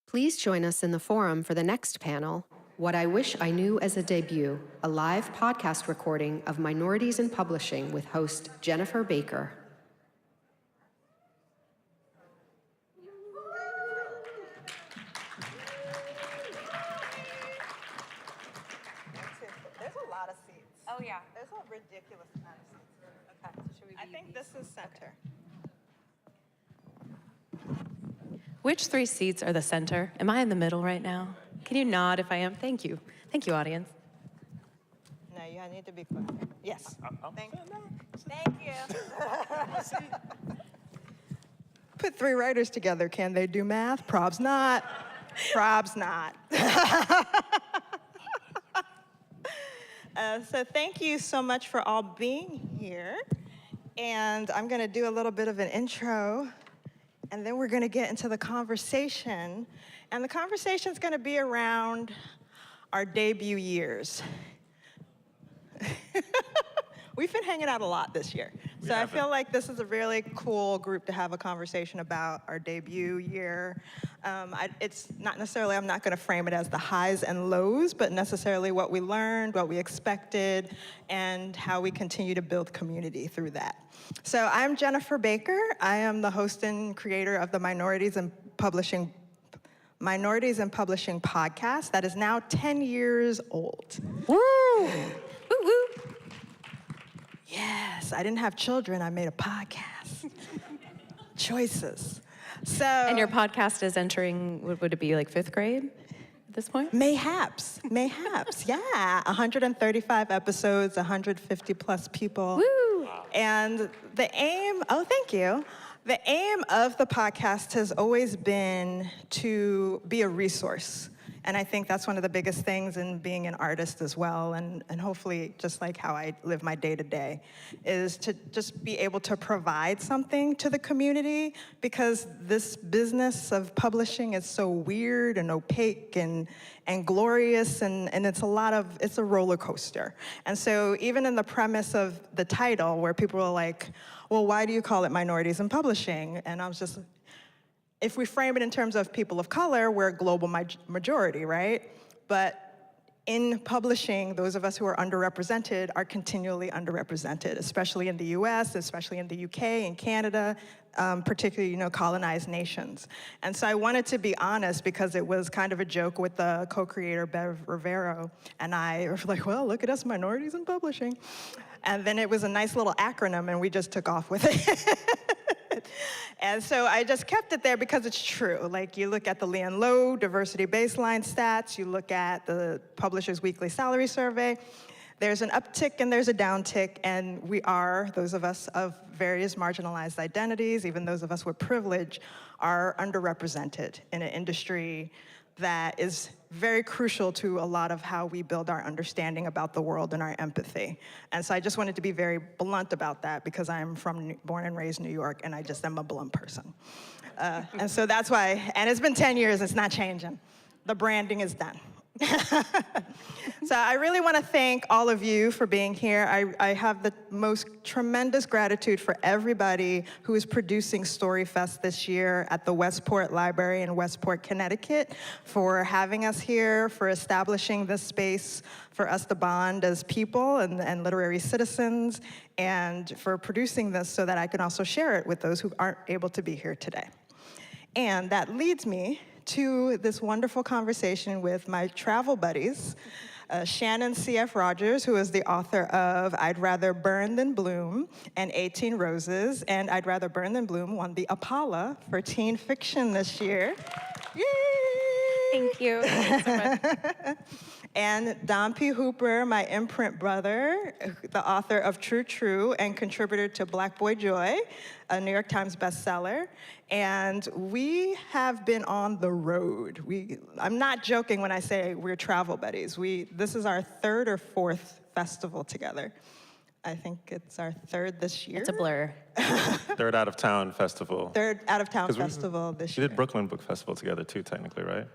Please join us in the forum for the next panel, What I Wish I Knew as a Debut, a live podcast recording of Minorities in Publishing with host Jennifer Baker. There's a lot of seats. Oh, yeah. There's a ridiculous amount of seats. Okay. So should we I think this is center. Which three seats are the center? Am I in the middle right now? Can you nod if I am? Thank you. Thank you, audience. No, you need to be quiet. Yes. Thank you. Put three writers together. Can they do math? Probs not. Probs not. So thank you so much for all being here. And I'm going to do a little bit of an intro, and then we're going to get into the conversation. And the conversation is going to be around our debut years. We've been hanging out a lot this year. So I feel like this is a really cool group to have a conversation about our debut year. It's not necessarily, I'm not going to frame it as the highs and lows, but necessarily what we learned, what we expected, and how we continue to build community through that. So I'm Jennifer Baker. I am the host and creator of the Minorities in Publishing podcast that is now 10 years old. Woo! Woo woo! Yes, I didn't have children, I made a podcast. Choices. So. And your podcast is entering, would it be like 5th grade at this point? Mayhaps, yeah. 135 episodes, 150 plus people. Woo! Wow. And the aim, thank you. The aim of the podcast has always been to be a resource. And I think that's one of the biggest things in being an artist as well, and hopefully just like how I live my day-to-day, is to just be able to provide something to the community, because this business of publishing is so weird and opaque and glorious, and it's a roller coaster. And so even in the premise of the title, where people are like, well, why do you call it Minorities in Publishing? And I was just, if we frame it in terms of people of color, we're a global majority, right? But in publishing, those of us who are underrepresented are continually underrepresented, especially in the US, especially in the UK and Canada, particularly, colonized nations. And so I wanted to be honest, because it was kind of a joke with the co-creator, Bev Rivero, and I were like, well, look at us, Minorities in Publishing. And then it was a nice little acronym, and we just took off with it. And so I just kept it there because it's true. Like, you look at the Leon Lowe diversity baseline stats, you look at the Publishers Weekly Salary Survey, there's an uptick and there's a downtick, and we are, those of us of various marginalized identities, even those of us with privilege, are underrepresented in an industry that is very crucial to a lot of how we build our understanding about the world and our empathy. And so I just wanted to be very blunt about that, because I'm born and raised in New York, and I just am a blunt person. And so that's why, and it's been 10 years, it's not changing. The branding is done. So I really want to thank all of you for being here. I have the most tremendous gratitude for everybody who is producing StoryFest this year at the Westport Library in Westport, Connecticut, for having us here, for establishing this space for us to bond as people and literary citizens, and for producing this so that I can also share it with those who aren't able to be here today. And that leads me to this wonderful conversation with my travel buddies, Shannon C.F. Rogers, who is the author of I'd Rather Burn Than Bloom and 18 Roses, and I'd Rather Burn Than Bloom won the Apollo for teen fiction this year. Yay! Thank you. Thanks so much. And Don P. Hooper, my imprint brother, the author of True True and contributor to Black Boy Joy, a New York Times bestseller. And we have been on the road. I'm not joking when I say we're travel buddies. This is our 3rd or 4th festival together. I think it's our 3rd this year. It's a blur. 3rd out of town festival. 3rd out of town festival this year. We did Brooklyn Book Festival together too, technically, right?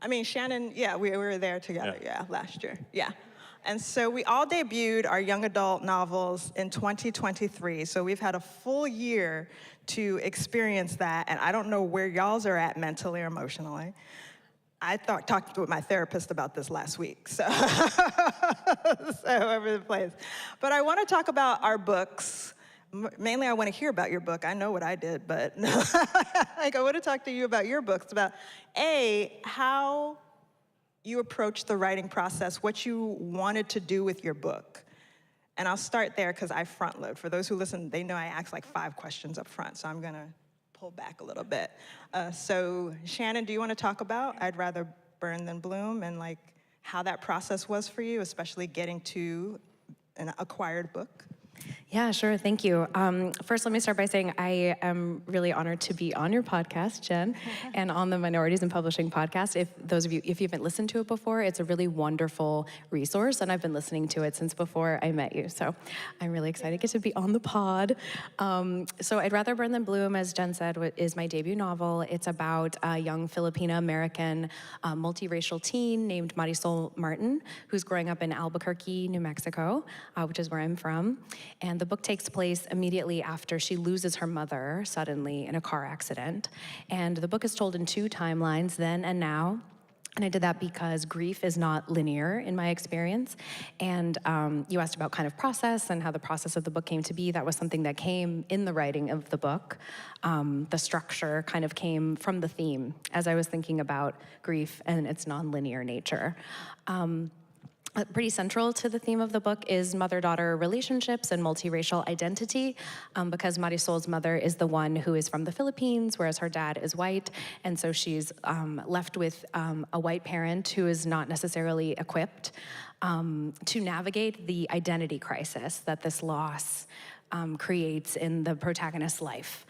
I mean, Shannon, yeah, we were there together, yeah last year, yeah. And so we all debuted our young adult novels in 2023. So we've had a full year to experience that. And I don't know where y'all's are at mentally or emotionally. I talked with my therapist about this last week, so over the place. But I want to talk about our books. Mainly, I want to hear about your book. I know what I did, but I want to talk to you about your books, about how you approach the writing process, what you wanted to do with your book. And I'll start there because I front load. For those who listen, they know I ask like 5 questions up front, so I'm going to pull back a little bit. So Shannon, do you want to talk about I'd Rather Burn Than Bloom and like how that process was for you, especially getting to an acquired book? Yeah, sure. Thank you. First, let me start by saying I am really honored to be on your podcast, Jen, and on the Minorities in Publishing podcast. If you haven't listened to it before, it's a really wonderful resource, and I've been listening to it since before I met you. So I'm really excited to get to be on the pod. So I'd Rather Burn Than Bloom, as Jen said, is my debut novel. It's about a young Filipino-American multiracial teen named Marisol Martin, who's growing up in Albuquerque, New Mexico, which is where I'm from. And the book takes place immediately after she loses her mother suddenly in a car accident. And the book is told in 2 timelines, then and now. And I did that because grief is not linear in my experience. And you asked about kind of process and how the process of the book came to be. That was something that came in the writing of the book. The structure kind of came from the theme as I was thinking about grief and its non-linear nature. Pretty central to the theme of the book is mother-daughter relationships and multiracial identity, because Marisol's mother is the one who is from the Philippines, whereas her dad is white, and so she's left with a white parent who is not necessarily equipped to navigate the identity crisis that this loss creates in the protagonist's life.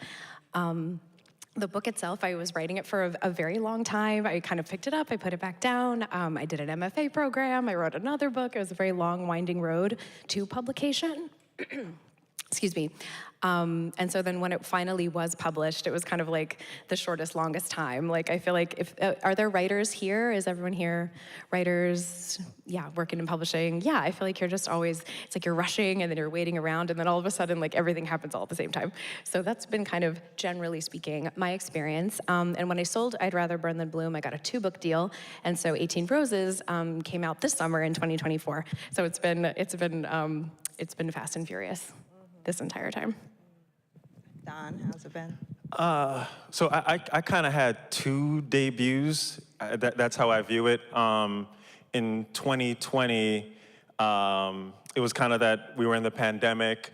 The book itself, I was writing it for a very long time. I kind of picked it up, I put it back down. I did an MFA program, I wrote another book. It was a very long, winding road to publication. Excuse me. And so then when it finally was published, it was kind of like the shortest, longest time. Like, I feel like are there writers here? Is everyone here writers? Yeah, working in publishing. Yeah, I feel like you're just always, it's like you're rushing and then you're waiting around and then all of a sudden like everything happens all at the same time. So that's been kind of, generally speaking, my experience. And when I sold I'd Rather Burn Than Bloom, I got a 2-book deal. And so 18 Roses came out this summer in 2024. So it's been fast and furious this entire time. Don, how's it been? So I kind of had 2 debuts. That's how I view it. In 2020, it was kind of that we were in the pandemic.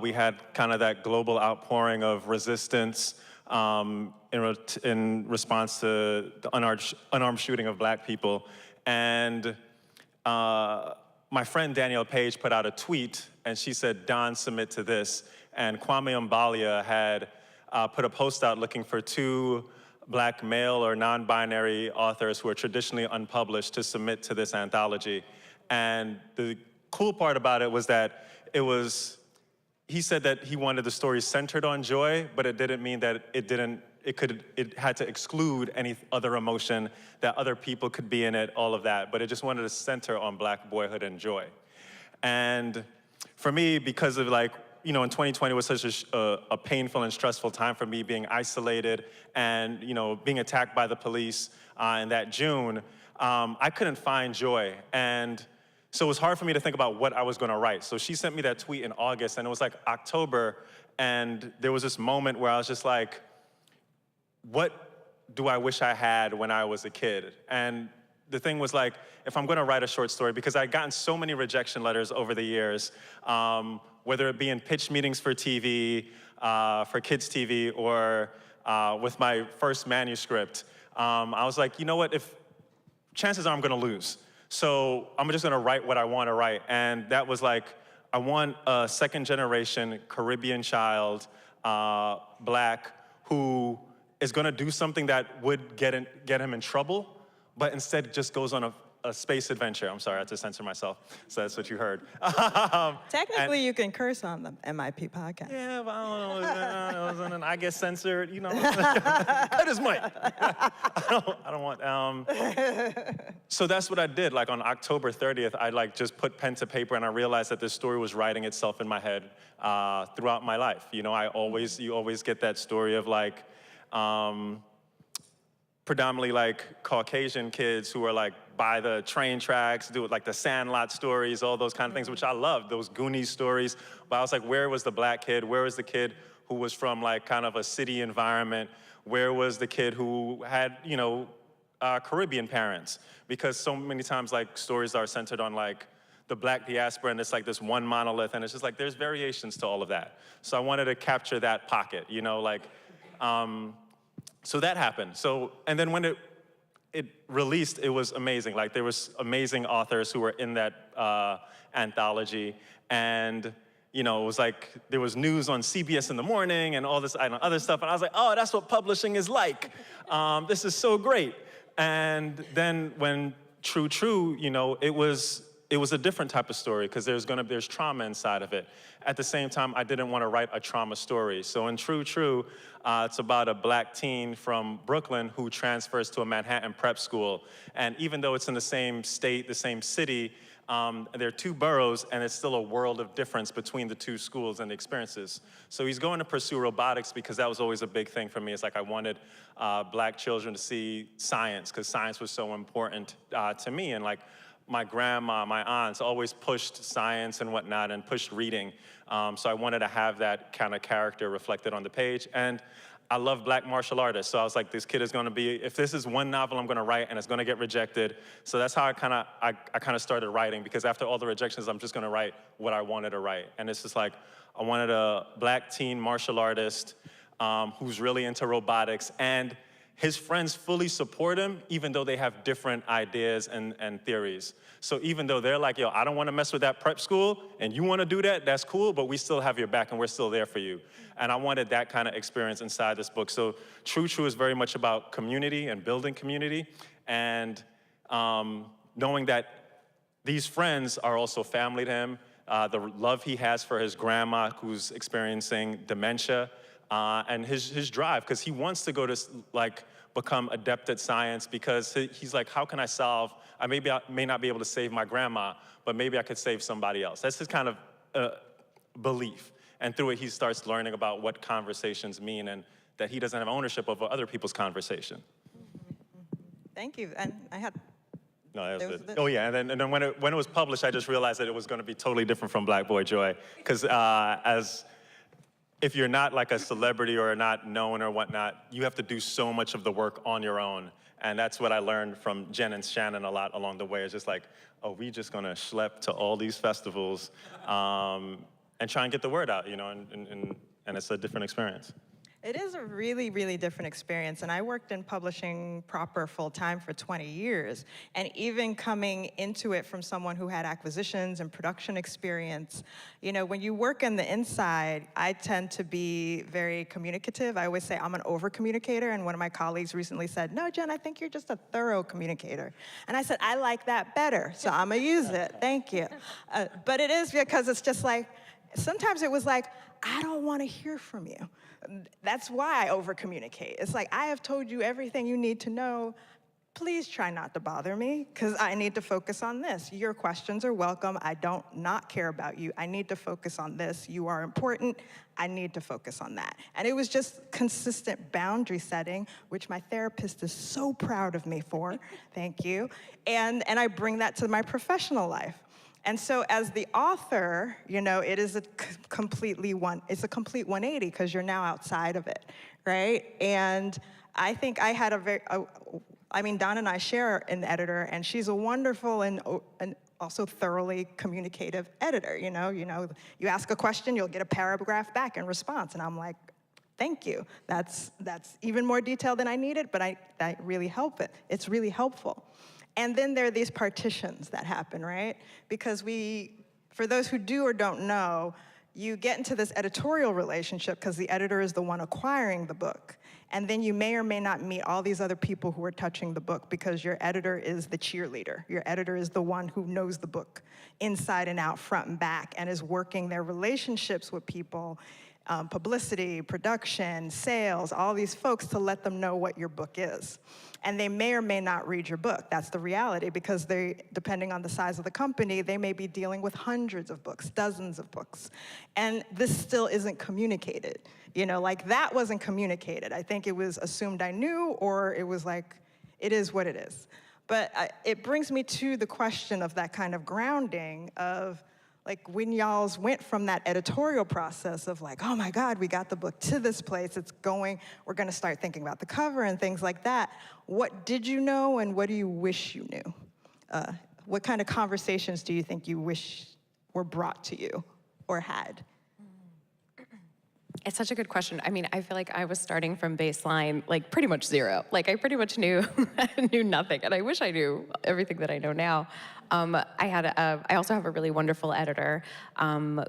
We had kind of that global outpouring of resistance in response to the unarmed shooting of Black people. And my friend Danielle Page put out a tweet, and she said, "Don, submit to this." And Kwame Mbalia had put a post out looking for 2 Black male or non-binary authors who are traditionally unpublished to submit to this anthology. And the cool part about it was that he said that he wanted the story centered on joy, but it didn't mean that it had to exclude any other emotion, that other people could be in it, all of that, but it just wanted to center on Black boyhood and joy. And for me, because of in 2020 was such a painful and stressful time for me, being isolated and, being attacked by the police in that June, I couldn't find joy. And so it was hard for me to think about what I was gonna write. So she sent me that tweet in August, and it was like October, and there was this moment where I was just like, what do I wish I had when I was a kid? And the thing was like, if I'm gonna write a short story, because I'd gotten so many rejection letters over the years, whether it be in pitch meetings for TV, for kids TV, or with my first manuscript, I was like, you know what, chances are I'm gonna lose. So I'm just gonna write what I wanna write. And that was like, I want a 2nd generation Caribbean child, Black, who is gonna do something that would get him in trouble, but instead just goes on a a space adventure. I'm sorry, I had to censor myself. So that's what you heard. Technically, you can curse on the MIP podcast. Yeah, but I don't know. I get censored, you know. Cut his mic. I don't want. So that's what I did. Like on October 30th, I like just put pen to paper, and I realized that this story was writing itself in my head throughout my life. You know, you always get that story of like. Predominantly like Caucasian kids who are like by the train tracks, do like the Sandlot stories, all those kind of things, which I love, those Goonies stories. But I was like, where was the black kid? Where was the kid who was from like kind of a city environment? Where was the kid who had, you know, Caribbean parents? Because so many times like stories are centered on like the black diaspora, and it's like this one monolith, and it's just like there's variations to all of that. So I wanted to capture that pocket, you know, like, so that happened. So, and then when it released, it was amazing. Like there was amazing authors who were in that anthology, and you know, it was like there was news on CBS in the morning and all this other stuff, and I was like, oh, that's what publishing is like. This is so great. And then when True, you know, it was a different type of story because there's trauma inside of it. At the same time, I didn't want to write a trauma story. So in True, it's about a black teen from Brooklyn who transfers to a Manhattan prep school. And even though it's in the same state, the same city, there are two boroughs, and it's still a world of difference between the two schools and the experiences. So he's going to pursue robotics because that was always a big thing for me. It's like I wanted black children to see science because science was so important to me. And like, my grandma, my aunts always pushed science and whatnot and pushed reading. So I wanted to have that kind of character reflected on the page. And I love black martial artists. So I was like, this kid is gonna be, if this is one novel I'm gonna write and it's gonna get rejected. So that's how I kind of started writing, because after all the rejections, I'm just gonna write what I wanted to write. And it's just like, I wanted a black teen martial artist who's really into robotics, and his friends fully support him, even though they have different ideas and theories. So even though they're like, yo, I don't want to mess with that prep school, and you want to do that, that's cool, but we still have your back, and we're still there for you. And I wanted that kind of experience inside this book. So True is very much about community and building community, and knowing that these friends are also family to him, the love he has for his grandma who's experiencing dementia, and his drive, because he wants to go to like become adept at science, because he's like, how can I solve, I may not be able to save my grandma, but maybe I could save somebody else. That's his kind of belief. And through it, he starts learning about what conversations mean, and that he doesn't have ownership over other people's conversation. Thank you. And I had. No, that was it. Oh yeah, and then when it was published, I just realized that it was going to be totally different from Black Boy Joy, because if you're not like a celebrity or not known or whatnot, you have to do so much of the work on your own. And that's what I learned from Jen and Shannon a lot along the way. It's just like, oh, we just gonna schlep to all these festivals and try and get the word out, you know, and it's a different experience. It is a really, really different experience, and I worked in publishing proper full-time for 20 years, and even coming into it from someone who had acquisitions and production experience, you know, when you work on the inside, I tend to be very communicative. I always say I'm an over-communicator, and one of my colleagues recently said, no, Jen, I think you're just a thorough communicator. And I said, I like that better, so I'm gonna use it, thank you. But it is because it's just like, sometimes it was like, I don't wanna hear from you. That's why I over-communicate. It's like, I have told you everything you need to know. Please try not to bother me, because I need to focus on this. Your questions are welcome. I don't not care about you. I need to focus on this. You are important. I need to focus on that. And it was just consistent boundary setting, which my therapist is so proud of me for. Thank you. And I bring that to my professional life. And so as the author, you know, it is a complete 180, because you're now outside of it, right? And I think I had Dawn and I share an editor, and she's a wonderful and also thoroughly communicative editor, you know, you ask a question, you'll get a paragraph back in response, and I'm like, thank you. That's even more detailed than I needed, but that really help it. It's really helpful. And then there are these partitions that happen, right? Because for those who do or don't know, you get into this editorial relationship because the editor is the one acquiring the book. And then you may or may not meet all these other people who are touching the book because your editor is the cheerleader. Your editor is the one who knows the book inside and out, front and back, and is working their relationships with people, publicity, production, sales, all these folks to let them know what your book is. And they may or may not read your book. That's the reality, because they, depending on the size of the company, they may be dealing with hundreds of books, dozens of books. And this still isn't communicated. Like that wasn't communicated. I think it was assumed I knew, or it was like, it is what it is. But it brings me to the question of that kind of grounding of, like, when y'all went from that editorial process of like, oh my God, we got the book to this place, it's going, we're gonna start thinking about the cover and things like that. What did you know and what do you wish you knew? What kind of conversations do you think you wish were brought to you or had? It's such a good question. I mean, I feel like I was starting from baseline, like pretty much zero. Like I pretty much knew nothing, and I wish I knew everything that I know now. I also have a really wonderful editor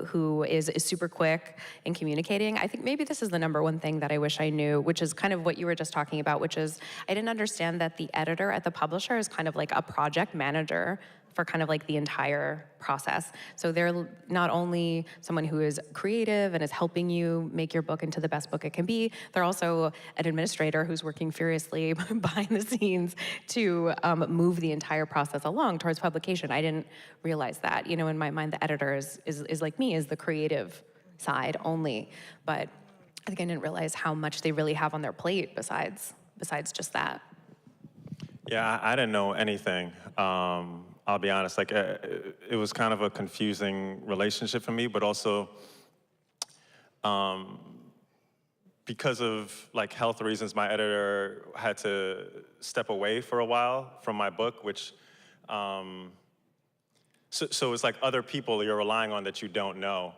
who is super quick in communicating. I think maybe this is the number one thing that I wish I knew, which is kind of what you were just talking about, which is I didn't understand that the editor at the publisher is kind of like a project manager for kind of like the entire process. So they're not only someone who is creative and is helping you make your book into the best book it can be, they're also an administrator who's working furiously behind the scenes to move the entire process along towards publication. I didn't realize that. In my mind, the editor is like me, is the creative side only. But I think I didn't realize how much they really have on their plate besides just that. Yeah, I didn't know anything. I'll be honest, like it was kind of a confusing relationship for me, but also because of like health reasons, my editor had to step away for a while from my book, which, so it's like other people you're relying on that you don't know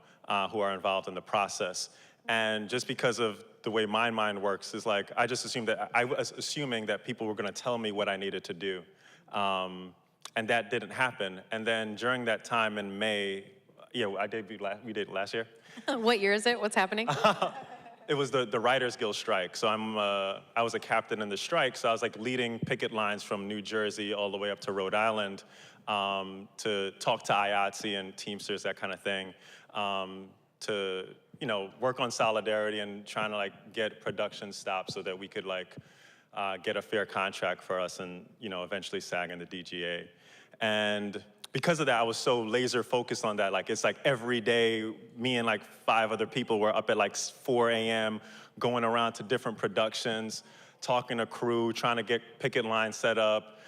who are involved in the process. And just because of the way my mind works is like, I was assuming that people were gonna tell me what I needed to do. And that didn't happen. And then during that time in May, I debuted, we did last year. What year is it? What's happening? It was the Writers Guild strike. So I was a captain in the strike, so I was like leading picket lines from New Jersey all the way up to Rhode Island to talk to IATSE and Teamsters, that kind of thing, to work on solidarity and trying to like get production stopped so that we could like get a fair contract for us and eventually SAG and the DGA. And because of that, I was so laser focused on that. Like, it's like every day, me and like 5 other people were up at like 4 a.m. going around to different productions, talking to crew, trying to get picket lines set up,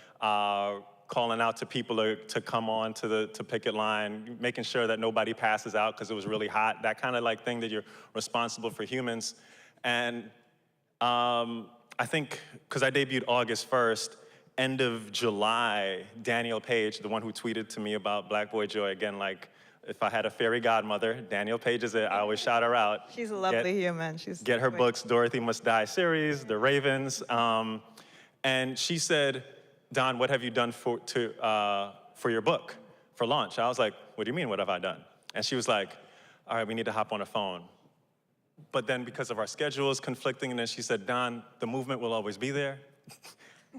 calling out to people to come on to the picket line, making sure that nobody passes out because it was really hot, that kind of like thing that you're responsible for humans. And I think, because I debuted August 1st, end of July, Daniel Page, the one who tweeted to me about Black Boy Joy, again, like, if I had a fairy godmother, Daniel Page is it. I always shout her out. She's a lovely human. Get her books, Dorothy Must Die series, The Ravens. And she said, Don, what have you done for your book, for launch? I was like, what do you mean, what have I done? And she was like, all right, we need to hop on the phone. But then because of our schedules conflicting, and then she said, Don, the movement will always be there.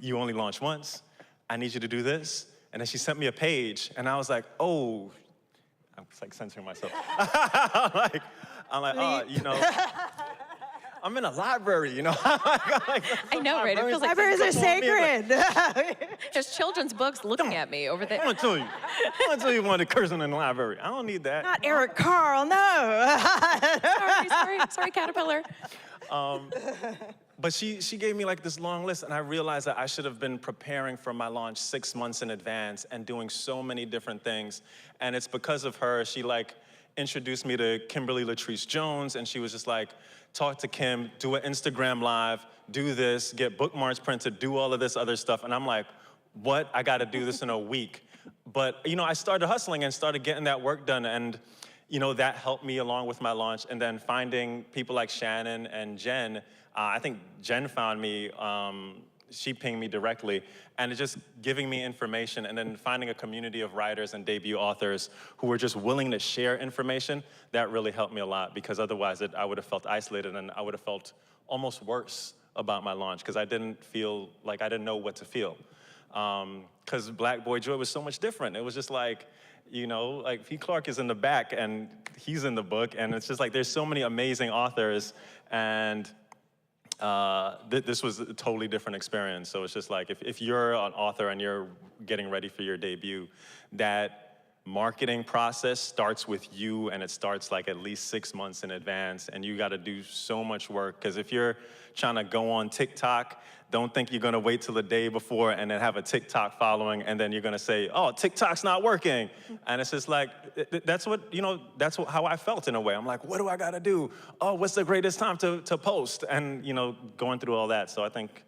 You only launch once. I need you to do this. And then she sent me a page, and I was like, oh, I'm like censoring myself. I'm like, oh, I'm in a library, I know, right? It feels like libraries are sacred. there's children's books looking at me over there. I'm gonna tell you one of the cursing in the library. I don't need that. Not Eric Carl, no. sorry, Caterpillar. But she gave me like this long list, and I realized that I should have been preparing for my launch 6 months in advance and doing so many different things. And it's because of her. She like introduced me to Kimberly Latrice Jones, and she was just like, talk to Kim, do an Instagram live, do this, get bookmarks printed, do all of this other stuff. And I'm like, what? I gotta do this in a week. But I started hustling and started getting that work done, and that helped me along with my launch. And then finding people like Shannon and Jen, I think Jen found me, she pinged me directly, and it's just giving me information, and then finding a community of writers and debut authors who were just willing to share information. That really helped me a lot, because otherwise I would have felt isolated, and I would have felt almost worse about my launch because I didn't feel like I didn't know what to feel. Because Black Boy Joy was so much different. It was just like, you know, like P. Clark is in the back and he's in the book, and it's just like there's so many amazing authors, and this was a totally different experience. So it's just like if you're an author and you're getting ready for your debut, that marketing process starts with you, and it starts like at least 6 months in advance, and you got to do so much work. Because if you're trying to go on TikTok, don't think you're going to wait till the day before and then have a TikTok following, and then you're going to say, oh, TikTok's not working. And it's just like, that's what, you know, that's how I felt in a way. I'm like, what do I got to do? Oh, what's the greatest time to post? And, you know, going through all that. So I think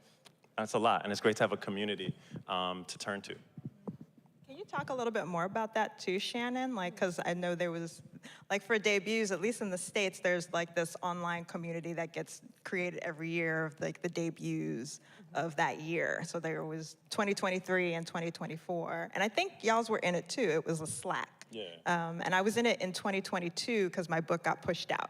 that's a lot, and it's great to have a community to turn to. Can you talk a little bit more about that too, Shannon? Like, because I know there was, like for debuts, at least in the States, there's like this online community that gets created every year of like the debuts of that year. So there was 2023 and 2024. And I think y'all's were in it too. It was a Slack. Yeah. And I was in it in 2022 because my book got pushed out.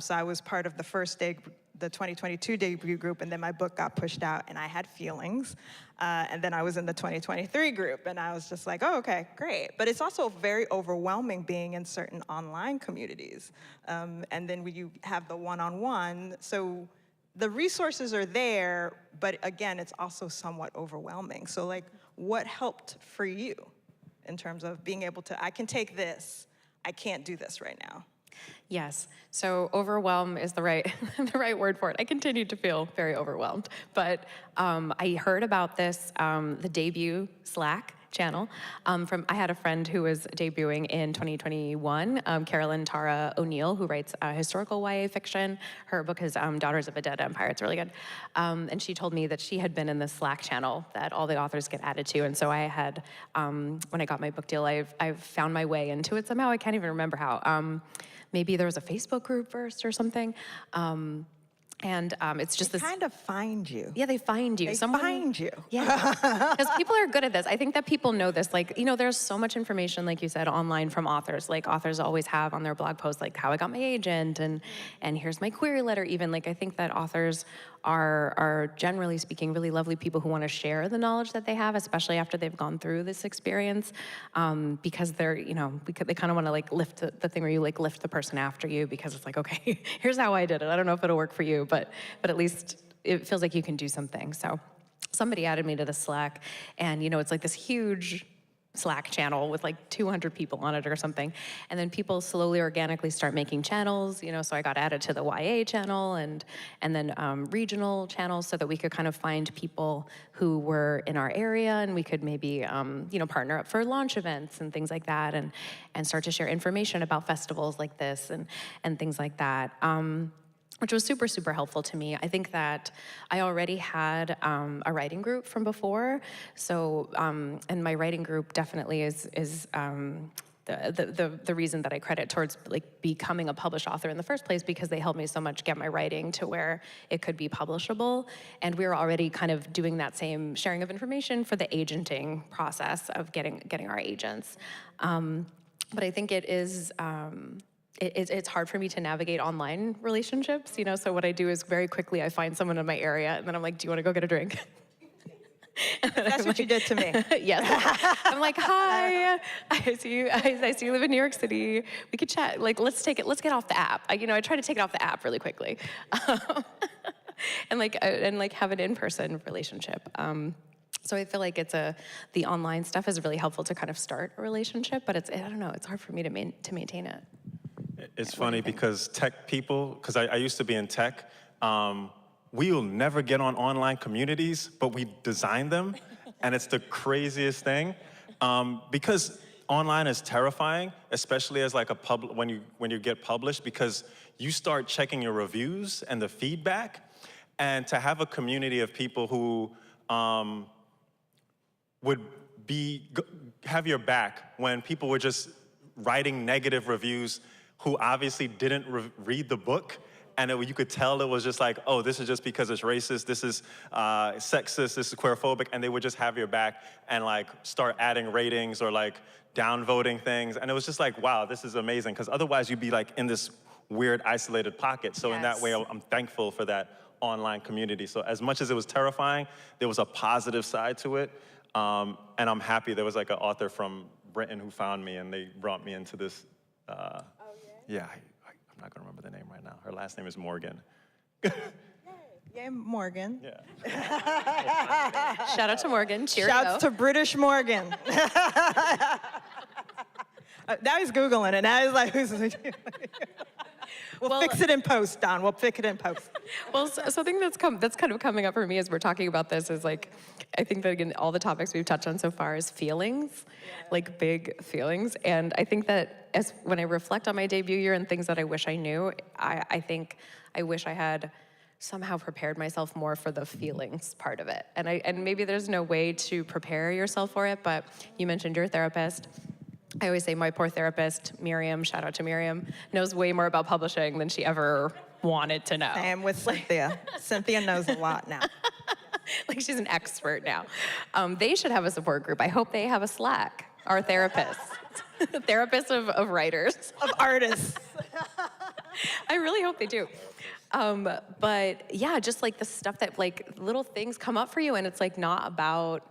So I was part of the first day, the 2022 debut group, and then my book got pushed out, and I had feelings. And then I was in the 2023 group, and I was just like, oh, okay, great. But it's also very overwhelming being in certain online communities. And then when you have the one-on-one, so the resources are there, but again, it's also somewhat overwhelming. So like, what helped for you in terms of being able to, I can take this, I can't do this right now? Yes, so overwhelm is the right word for it. I continued to feel very overwhelmed, but I heard about this, the debut Slack channel, I had a friend who was debuting in 2021, Carolyn Tara O'Neill, who writes historical YA fiction. Her book is Daughters of a Dead Empire. It's really good. And she told me that she had been in this Slack channel that all the authors get added to. And so I had, when I got my book deal, I've found my way into it somehow. I can't even remember how. Maybe there was a Facebook group first or something. And it's just They this kind of find you. Yeah, they find you. They find you. Yeah, because people are good at this. I think that people know this. Like, you know, there's so much information, like you said, online from authors. Like authors always have on their blog posts, like how I got my agent, and here's my query letter. Even like I think that authors are generally speaking really lovely people who want to share the knowledge that they have, especially after they've gone through this experience, because they're, you know, they kind of want to like lift the thing where you like lift the person after you, because it's like, okay, here's how I did it. I don't know if it'll work for you, but at least it feels like you can do something. So somebody added me to the Slack, and you know, it's like this huge Slack channel with like 200 people on it or something. And then people slowly, organically start making channels, you know, so I got added to the YA channel and then regional channels so that we could kind of find people who were in our area, and we could maybe, you know, partner up for launch events and things like that, and start to share information about festivals like this and things like that. Which was super, super helpful to me. I think that I already had a writing group from before, so, and my writing group definitely is the reason that I credit towards like becoming a published author in the first place, because they helped me so much get my writing to where it could be publishable. And we were already kind of doing that same sharing of information for the agenting process of getting our agents. But I think it is, it's hard for me to navigate online relationships, you know, so what I do is very quickly I find someone in my area, and then I'm like, do you want to go get a drink? That's what you did to me. Yes. I'm like, hi, I see you live in New York City. We could chat, like, let's get off the app. I try to take it off the app really quickly. and have an in-person relationship. So I feel like the online stuff is really helpful to kind of start a relationship, but I don't know, it's hard for me to maintain it. It's funny because tech people, because I used to be in tech, we'll never get on online communities, but we design them, and it's the craziest thing. Because online is terrifying, especially as like when you get published, because you start checking your reviews and the feedback, and to have a community of people who would have your back when people were just writing negative reviews, who obviously didn't read the book, and you could tell it was just like, oh, this is just because it's racist, this is sexist, this is queerphobic, and they would just have your back and like start adding ratings or like downvoting things, and it was just like, wow, this is amazing, because otherwise you'd be like in this weird isolated pocket. So in that way, I'm thankful for that online community. So as much as it was terrifying, there was a positive side to it. And I'm happy there was like an author from Britain who found me, and they brought me into this. I'm not gonna remember the name right now. Her last name is Morgan. Yay, Morgan. Yeah. Shout out to Morgan. Cheerio. Shouts to British Morgan. Now he's Googling it. Now he's like, We'll fix it in post, Don. We'll fix it in post. Well, something that's kind of coming up for me as we're talking about this is like, I think that again, all the topics we've touched on so far is feelings, like big feelings. And I think that when I reflect on my debut year and things that I wish I knew, I think I wish I had somehow prepared myself more for the feelings part of it. And maybe there's no way to prepare yourself for it, but you mentioned your therapist. I always say my poor therapist, Miriam, shout out to Miriam, knows way more about publishing than she ever wanted to know. Same with Cynthia. Cynthia knows a lot now. Like she's an expert now. They should have a support group. I hope they have a Slack, our therapists. Therapists of writers. Of artists. I really hope they do. But yeah, just like the stuff that like little things come up for you and it's like not about,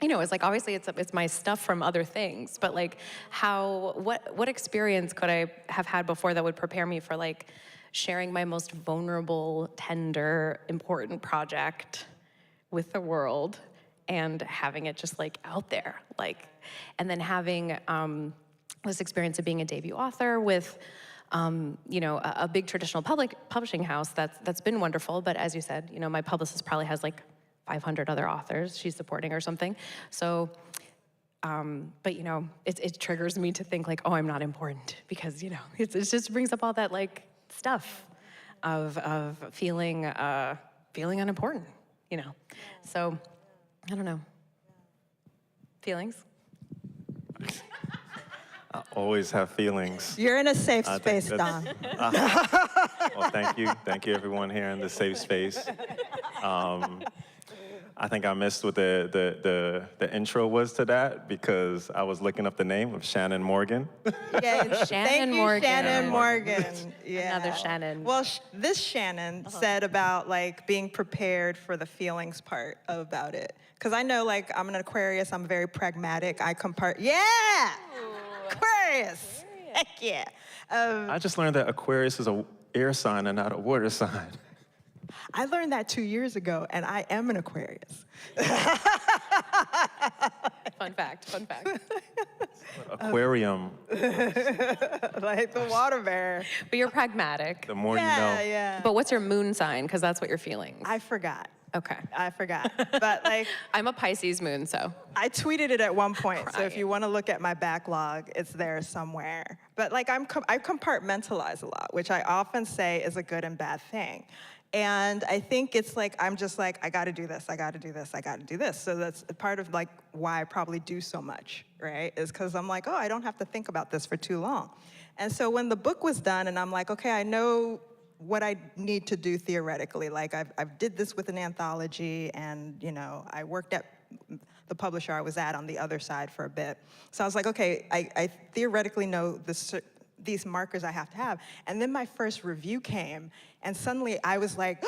it's like obviously it's my stuff from other things, but like what experience could I have had before that would prepare me for like sharing my most vulnerable, tender, important project with the world and having it just like out there, like, and then having this experience of being a debut author with a big traditional publishing house that's been wonderful, but as you said, my publicist probably has like 500 other authors she's supporting or something. So, but it triggers me to think like, oh, I'm not important because it just brings up all that like stuff of feeling unimportant. So I don't know. Feelings. I always have feelings. You're in a safe space, Don. Well, thank you everyone here in the safe space. I think I missed what the intro was to that because I was looking up the name of Shannon Morgan. Yeah, Shannon Morgan. Shannon Morgan. Morgan. Yeah. Another Shannon. Well, this Shannon said about like being prepared for the feelings part about it. Because I know like I'm an Aquarius, I'm very pragmatic. Yeah! Aquarius! Heck yeah. I just learned that Aquarius is an air sign and not a water sign. I learned that 2 years ago, and I am an Aquarius. Fun fact. Aquarium. Like the water bear. But you're pragmatic. The more you know. Yeah. But what's your moon sign? Because that's what you're feeling. I forgot. Okay. I forgot. But like, I'm a Pisces moon, so. I tweeted it at one point, so if you want to look at my backlog, it's there somewhere. But like, I compartmentalize a lot, which I often say is a good and bad thing. And I think it's like, I'm just like, I gotta do this, I gotta do this, I gotta do this. So that's part of like why I probably do so much, right? Is because I'm like, oh, I don't have to think about this for too long. And so when the book was done and I'm like, okay, I know what I need to do theoretically. Like I've did this with an anthology and I worked at the publisher I was at on the other side for a bit. So I was like, okay, I theoretically know these markers I have to have. And then my first review came, and suddenly I was like,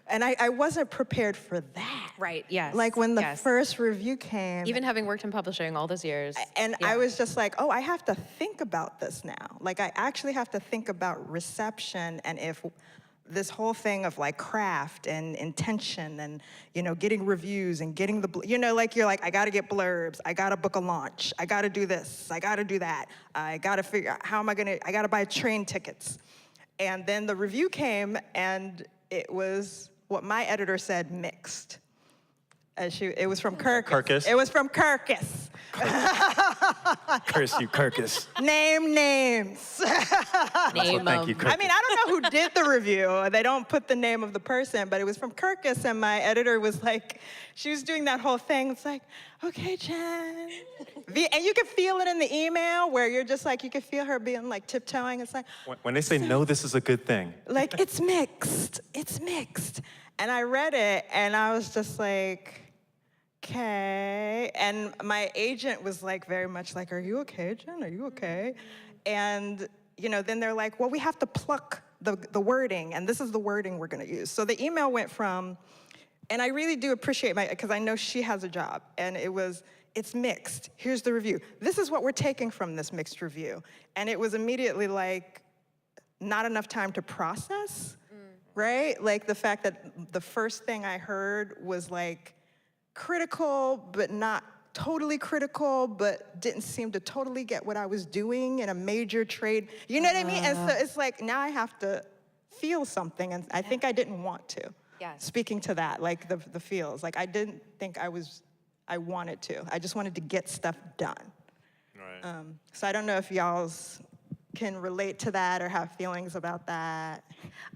and I wasn't prepared for that. Right, yes. Like when the first review came. Even having worked in publishing all those years. And I was just like, oh, I have to think about this now. Like I actually have to think about reception and if this whole thing of like craft and intention and, getting reviews and getting like you're like, I gotta get blurbs, I gotta book a launch, I gotta do this, I gotta do that, I gotta figure out I gotta buy train tickets. And then the review came and it was what my editor said, mixed. It was from Kirkus. Kirkus. It was from Kirkus. Curse you, Kirkus. Name names. Thank you, Kirkus. I mean, I don't know who did the review. They don't put the name of the person, but it was from Kirkus, and my editor was like, she was doing that whole thing. It's like, okay, Jen. And you can feel it in the email where you're just like, you can feel her being like tiptoeing. It's like, when they say, no, this is a good thing. Like, it's mixed. It's mixed. And I read it, and I was just like, okay. And my agent was like very much like, are you okay, Jen? Are you okay? And, then they're like, well, we have to pluck the wording, and this is the wording we're gonna use. So the email went from, and I really do appreciate because I know she has a job, and it's mixed. Here's the review. This is what we're taking from this mixed review. And it was immediately like, not enough time to process, right? Like the fact that the first thing I heard was like critical, but not totally critical, but didn't seem to totally get what I was doing in a major trade. You know what I mean? And so it's like, now I have to feel something, and I think I didn't want to. Yes. Speaking to that, like the feels, like I didn't think I wanted to. I just wanted to get stuff done. Right. So I don't know if y'all's can relate to that or have feelings about that.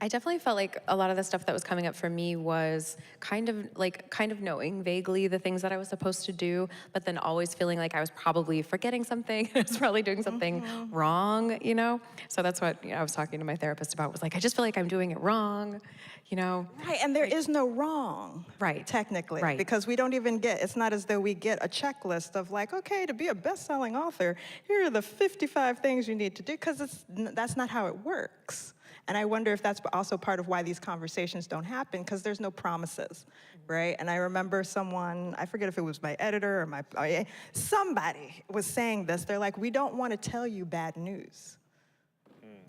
I definitely felt like a lot of the stuff that was coming up for me was kind of knowing vaguely the things that I was supposed to do, but then always feeling like I was probably forgetting something. I was probably doing something wrong, you know? So that's what I was talking to my therapist about, was like, I just feel like I'm doing it wrong, you know? Right, and there is no wrong, Right. technically, Right. because we don't even it's not as though we get a checklist of like, okay, to be a best-selling author, here are the 55 things you need to do, because that's not how it works. And I wonder if that's also part of why these conversations don't happen, because there's no promises, right? And I remember someone, I forget if it was my editor or somebody was saying this. They're like, we don't want to tell you bad news.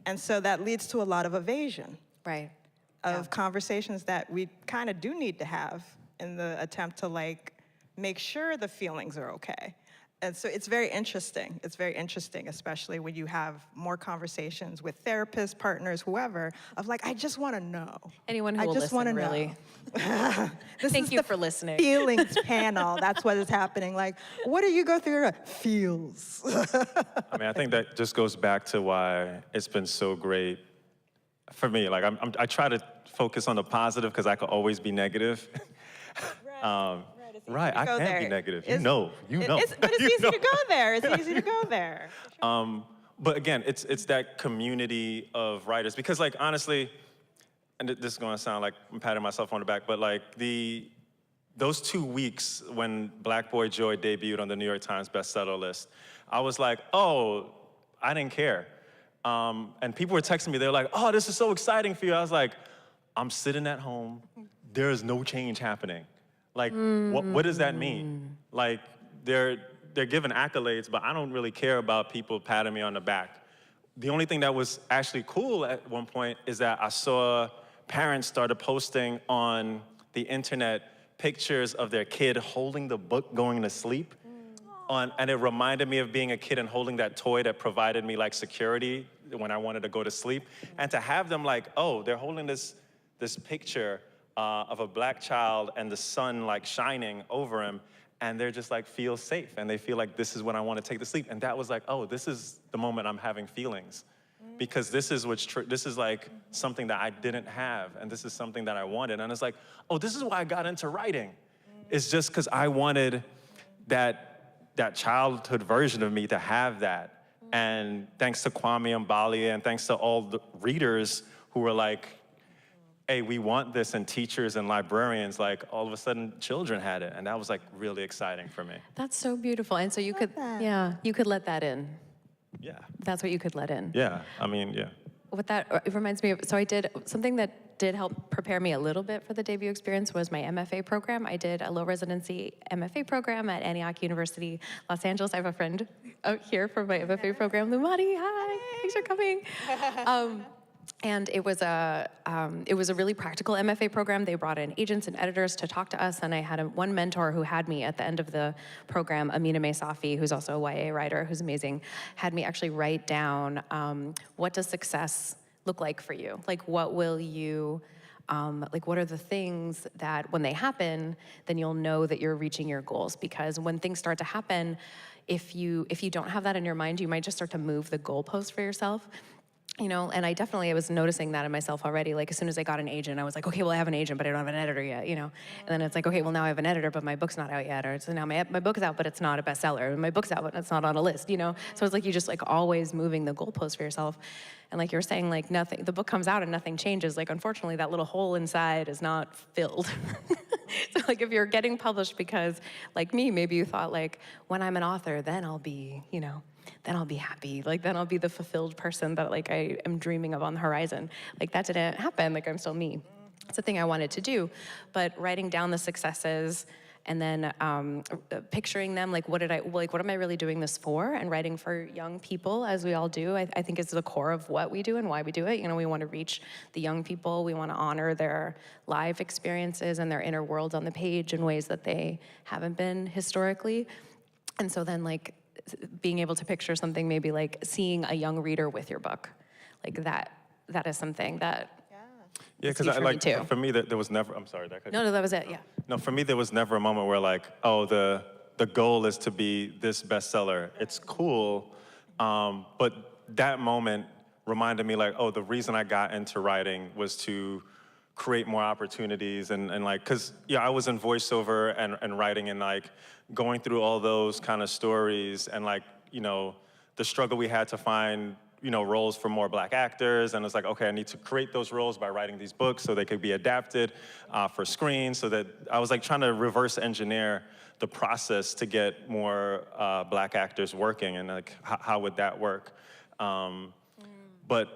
And so that leads to a lot of evasion. Right. Of conversations that we kind of do need to have in the attempt to like make sure the feelings are okay. And so it's very interesting. It's very interesting, especially when you have more conversations with therapists, partners, whoever, of like, I just want to know. Anyone who I will just listen, want to really. know. Thank you for listening. Feelings panel. That's what is happening. Like, what do you go through? Feels. I mean, I think that just goes back to why it's been so great for me. Like, I try to focus on the positive because I could always be negative. Right, I can be negative. You know. But it's easy to go there. It's easy to go there. But again, it's that community of writers. Because like, honestly, and this is gonna sound like I'm patting myself on the back, but like those 2 weeks when Black Boy Joy debuted on the New York Times bestseller list, I was like, oh, I didn't care. And people were texting me, they were like, oh, this is so exciting for you. I was like, I'm sitting at home, there is no change happening. Like, what does that mean? Like, they're giving accolades, but I don't really care about people patting me on the back. The only thing that was actually cool at one point is that I saw parents started posting on the internet pictures of their kid holding the book going to sleep. And it reminded me of being a kid and holding that toy that provided me like security when I wanted to go to sleep. And to have them like, oh, they're holding this picture of a Black child and the sun like shining over him, and they're just like feel safe, and they feel like this is what I want to take to sleep. And that was like, oh, this is the moment I'm having feelings, because this is like something that I didn't have, and this is something that I wanted. And it's like, oh, this is why I got into writing. It's just because I wanted that childhood version of me to have that. And thanks to Kwame and Bali, and thanks to all the readers who were like, hey, we want this, and teachers and librarians, like all of a sudden children had it, and that was like really exciting for me. That's so beautiful. And so you could let that in. Yeah. That's what you could let in. Yeah, I mean, yeah. What that, it reminds me of, so I did, something that did help prepare me a little bit for the debut experience was my MFA program. I did a low residency MFA program at Antioch University, Los Angeles. I have a friend out here from my MFA program, Lumadi, hi, thanks for coming. And it was a really practical MFA program. They brought in agents and editors to talk to us, and I had one mentor who had me at the end of the program, Amina May Safi, who's also a YA writer, who's amazing, had me actually write down what does success look like for you? Like, what will you, what are the things that when they happen, then you'll know that you're reaching your goals? Because when things start to happen, if you don't have that in your mind, you might just start to move the goalpost for yourself. You know, and I was noticing that in myself already. Like, as soon as I got an agent, I was like, okay, well, I have an agent, but I don't have an editor yet, you know? And then it's like, okay, well, now I have an editor, but my book's not out yet. Or so now my book's out, but it's not a bestseller. My book's out, but it's not on a list, you know? So it's like you just like always moving the goalpost for yourself. And like you were saying, like nothing, the book comes out and nothing changes. Like, unfortunately, that little hole inside is not filled. So like if you're getting published because, like me, maybe you thought like, when I'm an author, then I'll be, you know, then I'll be happy. Like, then I'll be the fulfilled person that like I am dreaming of on the horizon. Like, that didn't happen. Like, I'm still me. It's a thing I wanted to do. But writing down the successes and then picturing them, like, what am I really doing this for? And writing for young people, as we all do, I think is the core of what we do and why we do it. You know, we want to reach the young people. We want to honor their live experiences and their inner worlds on the page in ways that they haven't been historically. And so then, like, being able to picture something maybe like seeing a young reader with your book, like that is something that Yeah, because for me, there was never, I'm sorry. No, that was it, yeah. No, for me, there was never a moment where like, oh, the goal is to be this bestseller. It's cool, but that moment reminded me like, oh, the reason I got into writing was to create more opportunities and like, because I was in voiceover and writing and like going through all those kind of stories and like, the struggle we had to find roles for more Black actors, and it's like, okay, I need to create those roles by writing these books so they could be adapted for screen, so that I was like trying to reverse engineer the process to get more Black actors working, and like, how would that work? But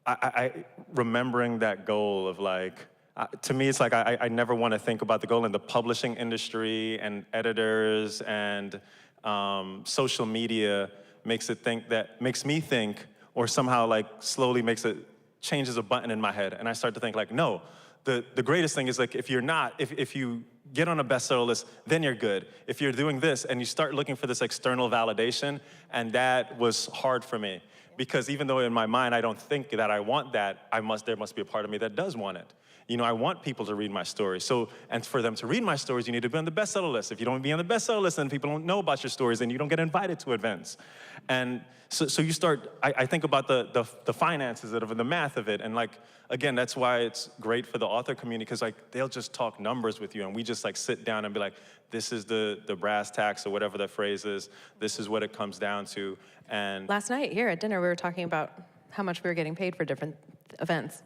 I remembering that goal of like, to me, it's like I never want to think about the goal in the publishing industry and editors and social media makes me think, or somehow like slowly changes a button in my head. And I start to think like, no, the greatest thing is like, if you get on a bestseller list, then you're good. If you're doing this and you start looking for this external validation, and that was hard for me. Because even though in my mind I don't think that I want that, there must be a part of me that does want it. I want people to read my stories. And for them to read my stories, you need to be on the bestseller list. If you don't be on the bestseller list, then people don't know about your stories, and you don't get invited to events. And so you start, I think about the finances of it, the math of it, and like, again, that's why it's great for the author community, because like, they'll just talk numbers with you, and we just like sit down and be like, this is the brass tacks, or whatever the phrase is, this is what it comes down to. And last night here at dinner, we were talking about how much we were getting paid for different events.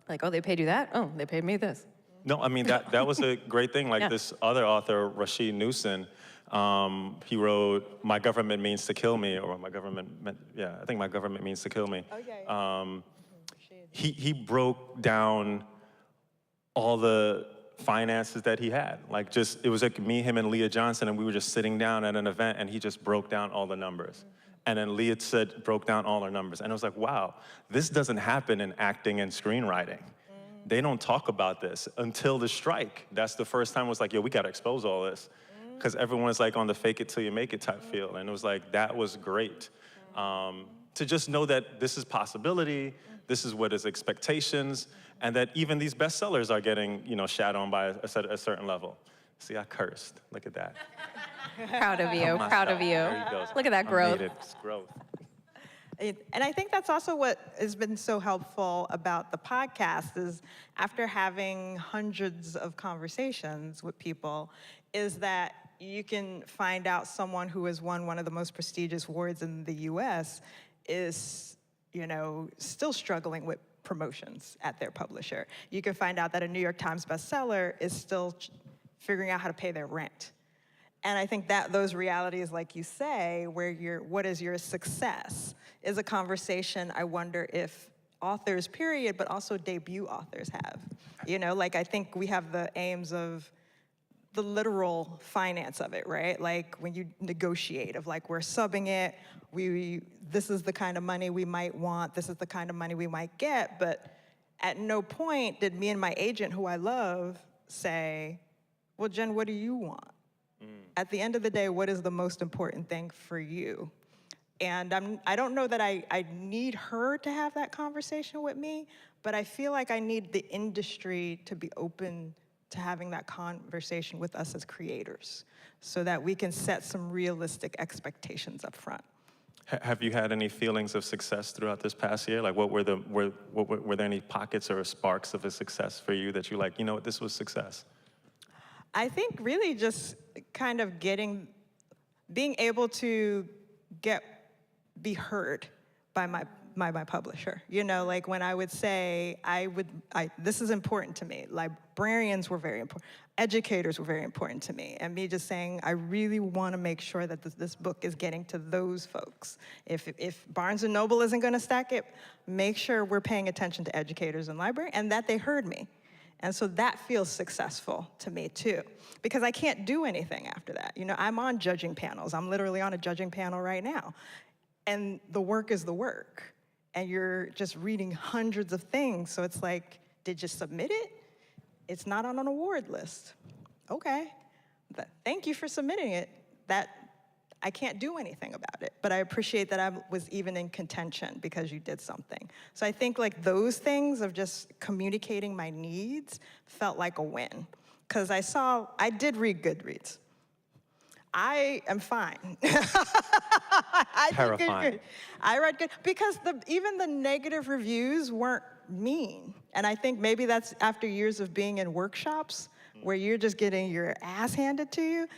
Like, oh, they paid you that? Oh, they paid me this. No, I mean, that was a great thing. Like, Yeah. This other author, Rashid Newson, he wrote My Government Means to Kill Me, or I think My Government Means to Kill Me. Oh, yeah. He broke down all the finances that he had. Like, it was like me, him, and Leah Johnson, and we were just sitting down at an event, and he just broke down all the numbers. And then Leah broke down all her numbers. And I was like, wow, this doesn't happen in acting and screenwriting. They don't talk about this until the strike. That's the first time it was like, yo, we gotta expose all this. Because everyone is like on the fake it till you make it type feel. And it was like, that was great. To just know that this is possibility, this is what is expectations, and that even these bestsellers are getting, shat on by a certain level. See, I cursed, look at that. Proud of you, proud of you. There you go. Look at that growth. It's growth. And I think that's also what has been so helpful about the podcast is after having hundreds of conversations with people, is that you can find out someone who has won one of the most prestigious awards in the US is, still struggling with promotions at their publisher. You can find out that a New York Times bestseller is still figuring out how to pay their rent. And I think that those realities, like you say, what is your success, is a conversation I wonder if authors, period, but also debut authors have. I think we have the aims of the literal finance of it, right? Like when you negotiate of like, we're subbing it, this is the kind of money we might want, this is the kind of money we might get, but at no point did me and my agent, who I love, say, well, Jen, what do you want? At the end of the day, what is the most important thing for you? And I don't know that I need her to have that conversation with me, but I feel like I need the industry to be open to having that conversation with us as creators so that we can set some realistic expectations up front. Have you had any feelings of success throughout this past year? Like, were there any pockets or sparks of a success for you that you like, this was success? I think really just kind of being able to be heard by my publisher. You know, like when I would say, this is important to me. Librarians were very important. Educators were very important to me. And me just saying, I really want to make sure that this book is getting to those folks. If Barnes & Noble isn't going to stack it, make sure we're paying attention to educators and librarians, and that they heard me. And so that feels successful to me too, because I can't do anything after that. You know, I'm on judging panels. I'm literally on a judging panel right now. And the work is the work. And you're just reading hundreds of things. So it's like, did you submit it? It's not on an award list. Okay, thank you for submitting it. I can't do anything about it, but I appreciate that I was even in contention because you did something. So I think like those things of just communicating my needs felt like a win. Because I did read Goodreads. I am fine. Terrifying. I read good, because even the negative reviews weren't mean. And I think maybe that's after years of being in workshops where you're just getting your ass handed to you.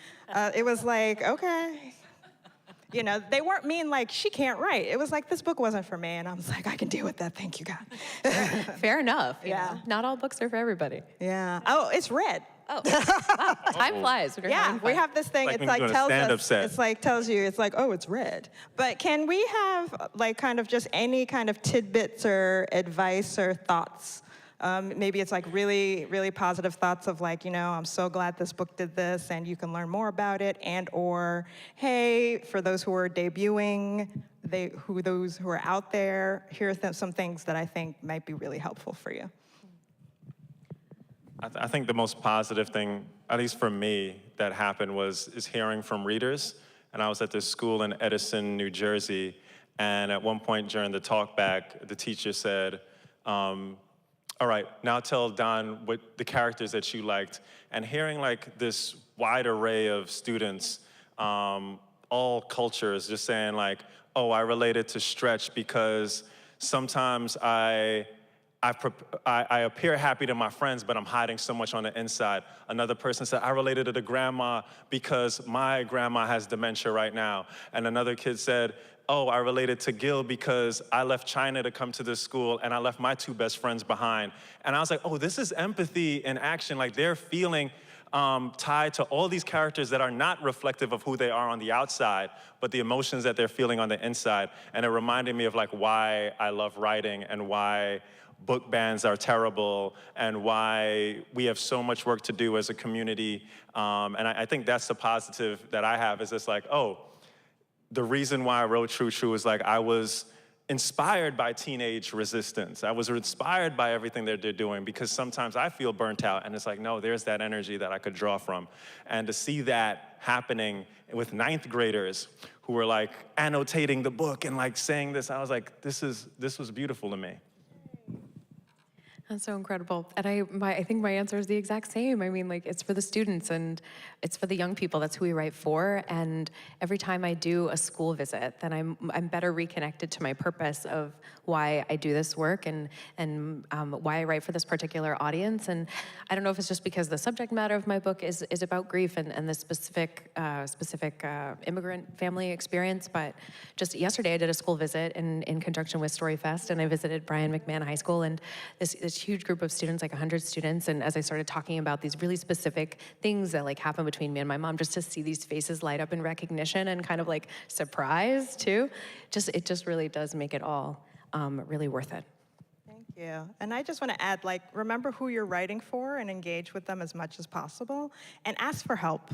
It was like, okay. You know, they weren't mean like, she can't write. It was like, this book wasn't for me. And I was like, I can deal with that, thank you, God. Fair enough. You Yeah. know? Not all books are for everybody. Yeah. Oh, it's red. Oh, wow. Time flies. We're Yeah, having we fun. have this thing, Like it's when like you're doing a tells stand-up us, set. it's like tells you, it's like, oh, it's red. But can we have like kind of just any kind of tidbits or advice or thoughts? Maybe it's like really, really positive thoughts of like, you know, I'm so glad this book did this and you can learn more about it, and or, hey, for those who are debuting, those who are out there, here are some things that I think might be really helpful for you. I think the most positive thing, at least for me, that happened is hearing from readers. And I was at this school in Edison, New Jersey, and at one point during the talk back, the teacher said, all right, now tell Don what the characters that you liked. And hearing like this wide array of students, all cultures, just saying like, oh, I related to Stretch because sometimes I appear happy to my friends, but I'm hiding so much on the inside. Another person said, I related to the grandma because my grandma has dementia right now. And another kid said, oh, I related to Gil because I left China to come to this school and I left my 2 best friends behind. And I was like, oh, this is empathy in action. Like they're feeling tied to all these characters that are not reflective of who they are on the outside, but the emotions that they're feeling on the inside. And it reminded me of like why I love writing and why book bans are terrible and why we have so much work to do as a community. And I think that's the positive that I have, is it's like, oh, the reason why I wrote True True is like I was inspired by teenage resistance. I was inspired by everything that they're doing because sometimes I feel burnt out and it's like, no, there's that energy that I could draw from. And to see that happening with 9th graders who were like annotating the book and like saying this, I was like, this was beautiful to me. That's so incredible. And I think my answer is the exact same. I mean, like, it's for the students and it's for the young people. That's who we write for. And every time I do a school visit, then I'm better reconnected to my purpose of why I do this work and why I write for this particular audience. And I don't know if it's just because the subject matter of my book is about grief and the specific immigrant family experience, but just yesterday I did a school visit in conjunction with StoryFest, and I visited Brian McMahon High School, and this huge group of students, like 100 students, and as I started talking about these really specific things that like happen between me and my mom, just to see these faces light up in recognition and kind of like surprise too, it just really does make it all really worth it. Thank you. And I just want to add, like, remember who you're writing for and engage with them as much as possible, and ask for help.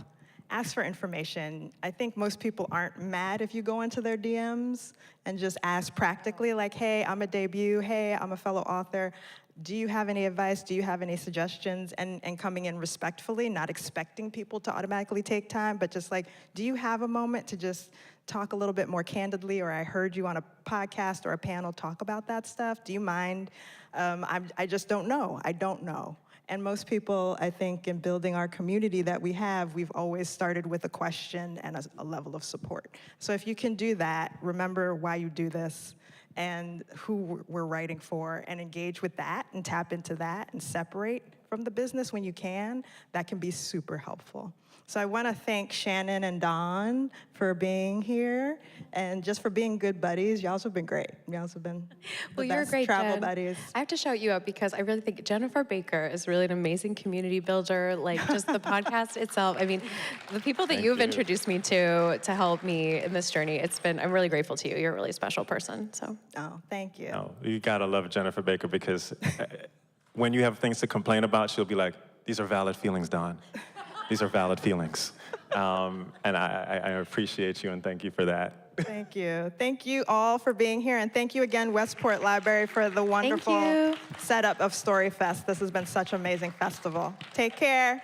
Ask for information. I think most people aren't mad if you go into their DMs and just ask practically, like, hey, I'm a debut, hey, I'm a fellow author. Do you have any advice? Do you have any suggestions? And coming in respectfully, not expecting people to automatically take time, but just like, do you have a moment to just talk a little bit more candidly, or I heard you on a podcast or a panel talk about that stuff? Do you mind? I just don't know. I don't know. And most people, I think, in building our community that we have, we've always started with a question and a level of support. So if you can do that, remember why you do this and who we're writing for, and engage with that and tap into that and separate from the business when you can, that can be super helpful. So I want to thank Shannon and Dawn for being here and just for being good buddies. Y'all have been great. Y'all have been the You're best great, travel Jen. buddies. I have to shout you out because I really think Jennifer Baker is really an amazing community builder. Like just the podcast itself. I mean, the people that Thank you've you. introduced me to help me in this journey, I'm really grateful to you. You're a really special person. So Oh, thank you. No, you gotta love Jennifer Baker because when you have things to complain about, she'll be like, "These are valid feelings, Don. These are valid feelings." And I appreciate you and thank you for that. Thank you. Thank you all for being here. And thank you again, Westport Library, for the wonderful you. setup of StoryFest. This has been such an amazing festival. Take care.